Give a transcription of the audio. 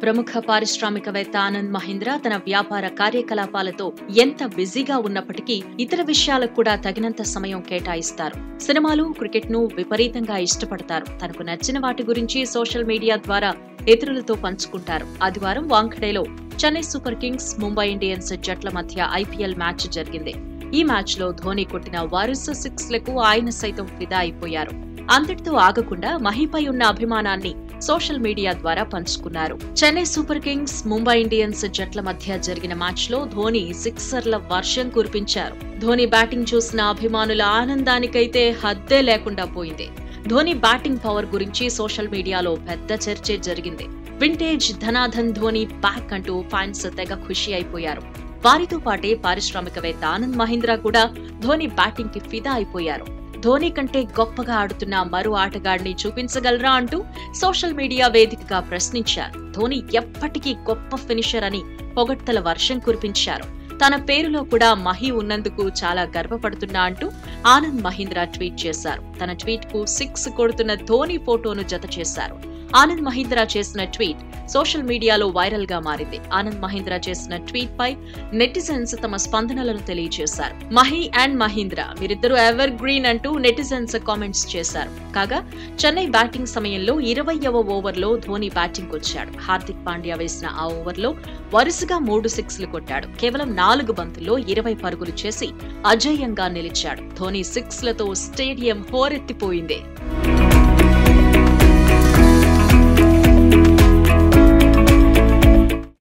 ప్రముఖ పారిశ్రామికవేత్త ఆనంద్ మహీంద్రా తన వ్యాపార కార్యకలాపాలతో ఎంత బిజీగా ఉన్నప్పటికీ ఇతర విషయాలకు కూడా తగినంత సమయం కేటాయిస్తారు. సినిమాలు, క్రికెట్ ను విపరీతంగా ఇష్టపడతారు. తనకు నచ్చిన వాటి గురించి సోషల్ మీడియా ద్వారా ఇతరులతో పంచుకుంటారు. ఆదివారం వాంఖడేలో Chennai Super Kings, Mumbai Indians జట్ల మధ్య ఐపీఎల్ మ్యాచ్ జరిగింది. ఈ మ్యాచ్ లో ధోని కొట్టిన వరుస సిక్స్లకు ఆయన సైతం ఫిదా అయిపోయారు. అంతటితో ఆగకుండా మహీపై ఉన్న అభిమానాన్ని సోషల్ మీడియా ద్వారా పంచుకున్నారు. Chennai Super Kings, Mumbai Indians జట్ల మధ్య జరిగిన మ్యాచ్ లో ధోని సిక్సర్ల వర్షం కురిపించారు. ధోని బ్యాటింగ్ చూసిన అభిమానుల ఆనందానికైతే హద్దే లేకుండా పోయింది. ధోని బ్యాటింగ్ పవర్ గురించి సోషల్ మీడియాలో పెద్ద చర్చే జరిగింది. వింటేజ్ ధనాధన్ ధోని బ్యాక్ అంటూ ఫ్యాన్స్ తెగ ఖుషి అయిపోయారు. వారితో పాటే పారిశ్రామికవేత్త ఆనంద్ మహీంద్రా కూడా ధోని బ్యాటింగ్ కి ఫిదా అయిపోయారు. ధోని కంటే గొప్పగా ఆడుతున్న మరో ఆటగాడిని చూపించగలరా అంటూ సోషల్ మీడియా వేదికగా ప్రశ్నించారు. ధోని ఎప్పటికీ గొప్ప ఫినిషర్ అని పొగడ్తల వర్షం కురిపించారు. తన పేరులో కూడా మహి ఉన్నందుకు చాలా గర్వపడుతున్నా అంటూ ఆనంద్ మహీంద్రా ట్వీట్ చేశారు. తన ట్వీట్ కు 6 కొడుతున్న ధోని ఫోటోను జత చేశారు. ఆనంద్ మహీంద్రా చేసిన ట్వీట్ సోషల్ మీడియాలో వైరల్ గా మారింది. ఆనంద్ మహీంద్రా చేసిన ట్వీట్ పై నెటిజన్స్ తమ స్పందనలను తెలియజేశారు. మహి అండ్ మహీంద్రా మీరిద్దరూ ఎవర్ గ్రీన్ అంటూ నెటిజన్స్ కామెంట్స్ చేశారు. కాగా చెన్నై బ్యాటింగ్ సమయంలో 20వ ఓవర్లో ధోని బ్యాటింగ్ వచ్చాడు. హార్దిక్ పాండ్యా వేసిన ఆ ఓవర్లో వరుసగా 3 సిక్స్లు కొట్టాడు. కేవలం 4 బంతుల్లో 20 పరుగులు చేసి అజేయంగా నిలిచాడు. ధోని సిక్స్లతో స్టేడియం హోరెత్తిపోయింది.